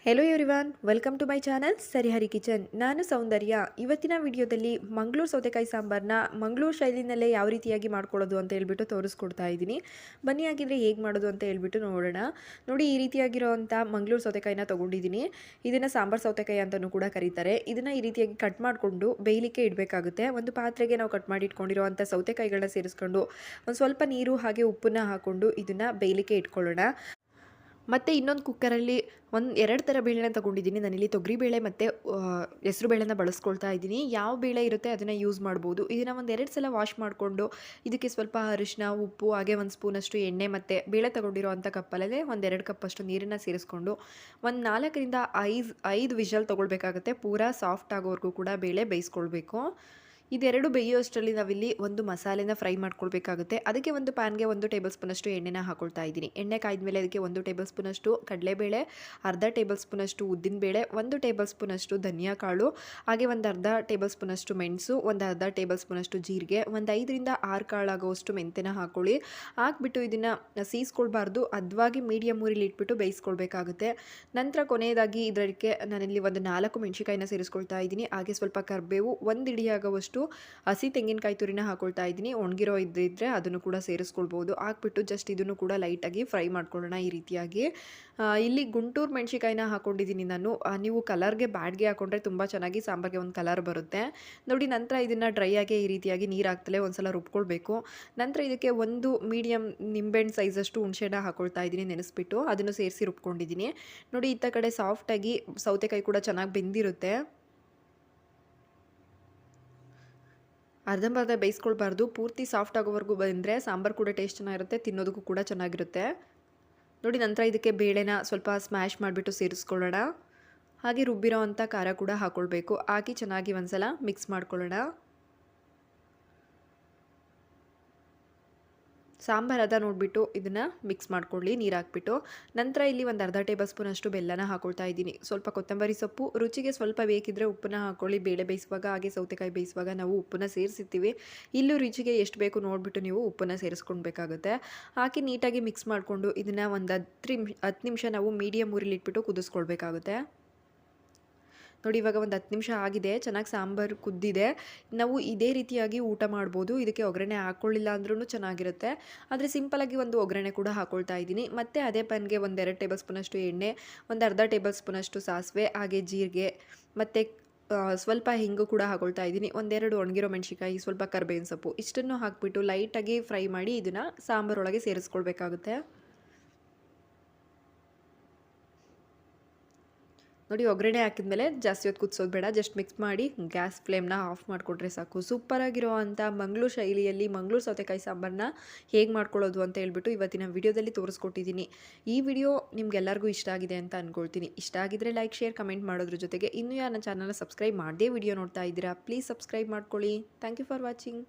Hello everyone, welcome to my channel Sarihari kitchen. ನಾನು ಸೌಂದರ್ಯ. ಇವತ್ತಿನ ವಿಡಿಯೋದಲ್ಲಿ ಮಂಗಳೂರು ಸೌತೆಕಾಯಿ ಸಾಂಬಾರನ್ನ ಮಂಗಳೂರು ಶೈಲಿನಲ್ಲೇ ಯಾವ ರೀತಿಯಾಗಿ ಮಾಡ್ಕೊಳ್ಳೋದು ಅಂತ ಹೇಳ್ಬಿಟ್ಟು ತೋರಿಸ್ಕೊಡ್ತಾ ಇದ್ದೀನಿ. ಬನ್ನಿ ಆಗಿದ್ರೆ ಹೇಗೆ ಮಾಡೋದು ಅಂತ ಹೇಳ್ಬಿಟ್ಟು ನೋಡೋಣ. ನೋಡಿ, ಈ ರೀತಿಯಾಗಿರೋವಂಥ ಮಂಗಳೂರು ಸೌತೆಕಾಯಿನ ತೊಗೊಂಡಿದ್ದೀನಿ. ಇದನ್ನು ಸಾಂಬಾರು ಸೌತೆಕಾಯಿ ಅಂತಲೂ ಕೂಡ ಕರೀತಾರೆ. ಇದನ್ನು ಈ ರೀತಿಯಾಗಿ ಕಟ್ ಮಾಡಿಕೊಂಡು ಬೇಯಲಿಕ್ಕೆ ಇಡಬೇಕಾಗುತ್ತೆ. ಒಂದು ಪಾತ್ರೆಗೆ ನಾವು ಕಟ್ ಮಾಡಿ ಇಟ್ಕೊಂಡಿರೋವಂಥ ಸೌತೆಕಾಯಿಗಳನ್ನ ಸೇರಿಸ್ಕೊಂಡು ಒಂದು ಸ್ವಲ್ಪ ನೀರು ಹಾಗೆ ಉಪ್ಪನ್ನ ಹಾಕ್ಕೊಂಡು ಇದನ್ನು ಬೇಯಲಿಕ್ಕೆ ಇಟ್ಕೊಳ್ಳೋಣ. ಮತ್ತು ಇನ್ನೊಂದು ಕುಕ್ಕರಲ್ಲಿ ಎರಡು ಥರ ಬೇಳೆನ ತೊಗೊಂಡಿದ್ದೀನಿ. ನಾನಿಲ್ಲಿ ತೊಗರಿಬೇಳೆ ಮತ್ತು ಹೆಸರು ಬೇಳೆನ ಬಳಸ್ಕೊಳ್ತಾ ಇದ್ದೀನಿ. ಯಾವ ಬೇಳೆ ಇರುತ್ತೆ ಅದನ್ನು ಯೂಸ್ ಮಾಡ್ಬೋದು. ಇದನ್ನು ಎರಡು ಸಲ ವಾಶ್ ಮಾಡಿಕೊಂಡು ಇದಕ್ಕೆ ಸ್ವಲ್ಪ ಅರಿಶಿನ, ಉಪ್ಪು, ಹಾಗೆ ಒಂದು ಸ್ಪೂನಷ್ಟು ಎಣ್ಣೆ ಮತ್ತು ಬೇಳೆ ತೊಗೊಂಡಿರೋ ಅಂಥ ಕಪ್ಪಲ್ಲೇ 2 ಕಪ್ಪಷ್ಟು ನೀರನ್ನು ಸೇರಿಸ್ಕೊಂಡು 4ರಿಂದ 5 ವಿಷಲ್ ತೊಗೊಳ್ಬೇಕಾಗುತ್ತೆ. ಪೂರಾ ಸಾಫ್ಟ್ ಆಗೋವರೆಗೂ ಕೂಡ ಬೇಳೆ ಬೇಯಿಸ್ಕೊಳ್ಬೇಕು. ಇದೆರಡು ಬೇಯುವಷ್ಟರಲ್ಲಿ ನಾವಿಲ್ಲಿ ಒಂದು ಮಸಾಲೆನ ಫ್ರೈ ಮಾಡ್ಕೊಳ್ಬೇಕಾಗುತ್ತೆ. ಅದಕ್ಕೆ ಒಂದು ಪ್ಯಾನ್ಗೆ 1 ಟೇಬಲ್ ಸ್ಪೂನಷ್ಟು ಎಣ್ಣೆನ ಹಾಕೊಳ್ತಾ ಇದ್ದೀನಿ. ಎಣ್ಣೆ ಕಾಯ್ದ ಅದಕ್ಕೆ 1 ಟೇಬಲ್ ಸ್ಪೂನಷ್ಟು ಕಡಲೆಬೇಳೆ, ಅರ್ಧ ಟೇಬಲ್ ಸ್ಪೂನಷ್ಟು ಉದ್ದಿನಬೇಳೆ, 1 ಟೇಬಲ್ ಸ್ಪೂನಷ್ಟು ಧನಿಯಾ ಕಾಳು, ಹಾಗೆ ಅರ್ಧ ಟೇಬಲ್ ಸ್ಪೂನಷ್ಟು ಮೆಣಸು, ಅರ್ಧ ಟೇಬಲ್ ಸ್ಪೂನಷ್ಟು ಜೀರಿಗೆ, 5ರಿಂದ 6 ಕಾಳಾಗುವಷ್ಟು ಮೆಂತೆನ ಹಾಕೊಳ್ಳಿ. ಹಾಕ್ಬಿಟ್ಟು ಇದನ್ನು ಸೀಸ್ಕೊಳ್ಬಾರ್ದು, ಹದವಾಗಿ ಮೀಡಿಯಮ್ ಊರಿಲಿ ಇಟ್ಬಿಟ್ಟು ಬೇಯಿಸ್ಕೊಳ್ಬೇಕಾಗುತ್ತೆ. ನಂತರ ಕೊನೆಯದಾಗಿ ಇದಕ್ಕೆ ನಾನಿಲ್ಲಿ 4 ಮೆಣಸಿಕಾಯಿನ ಸೇರಿಸ್ಕೊಳ್ತಾ ಇದ್ದೀನಿ. ಹಾಗೆ ಸ್ವಲ್ಪ ಕರಿಬೇವು, 1 ಇಡಿಯಾಗುವಷ್ಟು ಹಸಿ ತೆಂಗಿನಕಾಯಿ ತುರಿನ ಹಾಕೊಳ್ತಾ ಇದ್ದೀನಿ. ಒಣಗಿರೋ ಇದ್ದಿದ್ರೆ ಅದನ್ನು ಕೂಡ ಸೇರಿಸ್ಕೊಳ್ಬೋದು. ಹಾಕ್ಬಿಟ್ಟು ಜಸ್ಟ್ ಇದನ್ನು ಕೂಡ ಲೈಟಾಗಿ ಫ್ರೈ ಮಾಡ್ಕೊಳ್ಳೋಣ. ಈ ರೀತಿಯಾಗಿ ಇಲ್ಲಿ ಗುಂಟೂರು ಮೆಣಸಿಕಾಯಿನ ಹಾಕೊಂಡಿದ್ದೀನಿ ನಾನು. ನೀವು ಕಲರ್ಗೆ ಬ್ಯಾಡ್ಗೆ ಹಾಕೊಂಡ್ರೆ ತುಂಬ ಚೆನ್ನಾಗಿ ಸಾಂಬಾರಿಗೆ ಒಂದು ಕಲರ್ ಬರುತ್ತೆ ನೋಡಿ. ನಂತರ ಇದನ್ನು ಡ್ರೈ ಆಗಿ ಈ ರೀತಿಯಾಗಿ ನೀರು ಹಾಕ್ತಲೇ ಒಂದ್ಸಲ ರುಬ್ಕೊಳ್ಬೇಕು. ನಂತರ ಇದಕ್ಕೆ 1 ಮೀಡಿಯಮ್ ನಿಂಬೆಹಣ್ಣು ಸೈಜಷ್ಟು ಹುಣಸೆನ ಹಾಕೊಳ್ತಾ ಇದ್ದೀನಿ. ನೆನೆಸ್ಬಿಟ್ಟು ಅದನ್ನು ಸೇರಿಸಿ ರುಬ್ಕೊಂಡಿದ್ದೀನಿ ನೋಡಿ. ಇತ್ತ ಕಡೆ ಸಾಫ್ಟಾಗಿ ಸೌತೆಕಾಯಿ ಕೂಡ ಚೆನ್ನಾಗಿ ಬೆಂದಿರುತ್ತೆ. ಅರ್ಧಂಬರ್ಧ ಬೇಯಿಸ್ಕೊಳ್ಬಾರ್ದು, ಪೂರ್ತಿ ಸಾಫ್ಟ್ ಆಗೋವರೆಗೂ ಬಂದರೆ ಸಾಂಬಾರು ಕೂಡ ಟೇಸ್ಟ್ ಚೆನ್ನಾಗಿರುತ್ತೆ, ತಿನ್ನೋದಕ್ಕೂ ಕೂಡ ಚೆನ್ನಾಗಿರುತ್ತೆ ನೋಡಿ. ನಂತರ ಇದಕ್ಕೆ ಬೇಳೆನ ಸ್ವಲ್ಪ ಸ್ಮ್ಯಾಶ್ ಮಾಡಿಬಿಟ್ಟು ಸೇರಿಸ್ಕೊಳ್ಳೋಣ. ಹಾಗೆ ರುಬ್ಬಿರೋ ಅಂಥ ಖಾರ ಕೂಡ ಹಾಕ್ಕೊಳ್ಬೇಕು. ಹಾಕಿ ಚೆನ್ನಾಗಿ ಒಂದ್ಸಲ ಮಿಕ್ಸ್ ಮಾಡ್ಕೊಳ್ಳೋಣ. ಸಾಂಬಾರು ಅದ ನೋಡಿಬಿಟ್ಟು ಇದನ್ನು ಮಿಕ್ಸ್ ಮಾಡ್ಕೊಳ್ಳಿ ನೀರು ಹಾಕ್ಬಿಟ್ಟು. ನಂತರ ಇಲ್ಲಿ ಅರ್ಧ ಟೇಬಲ್ ಸ್ಪೂನಷ್ಟು ಬೆಲ್ಲನ ಹಾಕೊಳ್ತಾ ಇದ್ದೀನಿ. ಸ್ವಲ್ಪ ಕೊತ್ತಂಬರಿ ಸೊಪ್ಪು, ರುಚಿಗೆ ಸ್ವಲ್ಪ ಬೇಕಿದ್ದರೆ ಉಪ್ಪನ್ನ ಹಾಕ್ಕೊಳ್ಳಿ. ಬೇಳೆ ಬೇಯಿಸುವಾಗ ಹಾಗೆ ಸೌತೆಕಾಯಿ ಬೇಯಿಸುವಾಗ ನಾವು ಉಪ್ಪನ್ನ ಸೇರಿಸಿರ್ತೀವಿ. ಇಲ್ಲೂ ರುಚಿಗೆ ಎಷ್ಟು ಬೇಕು ನೋಡಿಬಿಟ್ಟು ನೀವು ಉಪ್ಪನ್ನು ಸೇರಿಸ್ಕೊಳ್ಬೇಕಾಗುತ್ತೆ. ಹಾಕಿ ನೀಟಾಗಿ ಮಿಕ್ಸ್ ಮಾಡಿಕೊಂಡು ಇದನ್ನು 10 ನಿಮಿಷ ನಾವು ಮೀಡಿಯಮ್ ಊರಿಲಿ ಇಟ್ಬಿಟ್ಟು ಕುದಿಸ್ಕೊಳ್ಬೇಕಾಗುತ್ತೆ ನೋಡಿ. ಇವಾಗ 10 ನಿಮಿಷ ಆಗಿದೆ, ಚೆನ್ನಾಗಿ ಸಾಂಬಾರು ಕುದ್ದಿದೆ. ನಾವು ಇದೇ ರೀತಿಯಾಗಿ ಊಟ ಮಾಡ್ಬೋದು. ಇದಕ್ಕೆ ಒಗ್ಗರಣೆ ಹಾಕ್ಕೊಳ್ಳಿಲ್ಲ ಅಂದ್ರೂ ಚೆನ್ನಾಗಿರುತ್ತೆ. ಆದರೆ ಸಿಂಪಲಾಗಿ ಒಂದು ಒಗ್ಗರಣೆ ಕೂಡ ಹಾಕ್ಕೊಳ್ತಾ ಇದ್ದೀನಿ. ಮತ್ತು ಅದೇ ಪ್ಯಾನ್ಗೆ 2 ಟೇಬಲ್ ಸ್ಪೂನಷ್ಟು ಎಣ್ಣೆ, ಅರ್ಧ ಟೇಬಲ್ ಸ್ಪೂನಷ್ಟು ಸಾಸಿವೆ, ಹಾಗೆ ಜೀರಿಗೆ ಮತ್ತು ಸ್ವಲ್ಪ ಹಿಂಗು ಕೂಡ ಹಾಕೊಳ್ತಾ ಇದ್ದೀನಿ. 2 ಒಣಗಿರೋ ಮೆಣಸಿಕಾಯಿ, ಸ್ವಲ್ಪ ಕರಿಬೇವಿನ ಸೊಪ್ಪು, ಇಷ್ಟನ್ನು ಹಾಕ್ಬಿಟ್ಟು ಲೈಟಾಗಿ ಫ್ರೈ ಮಾಡಿ ಇದನ್ನು ಸಾಂಬಾರೊಳಗೆ ಸೇರಿಸ್ಕೊಳ್ಬೇಕಾಗುತ್ತೆ ನೋಡಿ. ಒಗ್ಗರಣೆ ಹಾಕಿದ್ಮೇಲೆ ಜಾಸ್ತಿ ಹೊತ್ತು ಕುದಿಸೋದು ಬೇಡ, ಜಸ್ಟ್ ಮಿಕ್ಸ್ ಮಾಡಿ ಗ್ಯಾಸ್ ಫ್ಲೇಮ್ನ ಆಫ್ ಮಾಡಿಕೊಟ್ರೆ ಸಾಕು. ಸೂಪರಾಗಿರೋ ಅಂಥ ಮಂಗಳೂರು ಶೈಲಿಯಲ್ಲಿ ಮಂಗಳೂರು ಸೌತೆಕಾಯಿ ಸಾಂಬಾರನ್ನ ಹೇಗೆ ಮಾಡ್ಕೊಳ್ಳೋದು ಅಂತ ಹೇಳ್ಬಿಟ್ಟು ಇವತ್ತಿನ ವಿಡಿಯೋದಲ್ಲಿ ತೋರಿಸ್ಕೊಟ್ಟಿದ್ದೀನಿ. ಈ ವಿಡಿಯೋ ನಿಮ್ಗೆಲ್ಲರಿಗೂ ಇಷ್ಟ ಆಗಿದೆ ಅಂತ ಅಂದ್ಕೊಳ್ತೀನಿ. ಇಷ್ಟ ಆಗಿದ್ರೆ ಲೈಕ್, ಶೇರ್, ಕಮೆಂಟ್ ಮಾಡೋದ್ರ ಜೊತೆಗೆ ಇನ್ನೂ ಯಾರು ನನ್ನ ಚಾನಲ್ನ ಸಬ್ಸ್ಕ್ರೈಬ್ ಮಾಡದೇ ವಿಡಿಯೋ ನೋಡ್ತಾ ಇದ್ದೀರಾ ಪ್ಲೀಸ್ ಸಬ್ಸ್ಕ್ರೈಬ್ ಮಾಡ್ಕೊಳ್ಳಿ. Thank you for watching.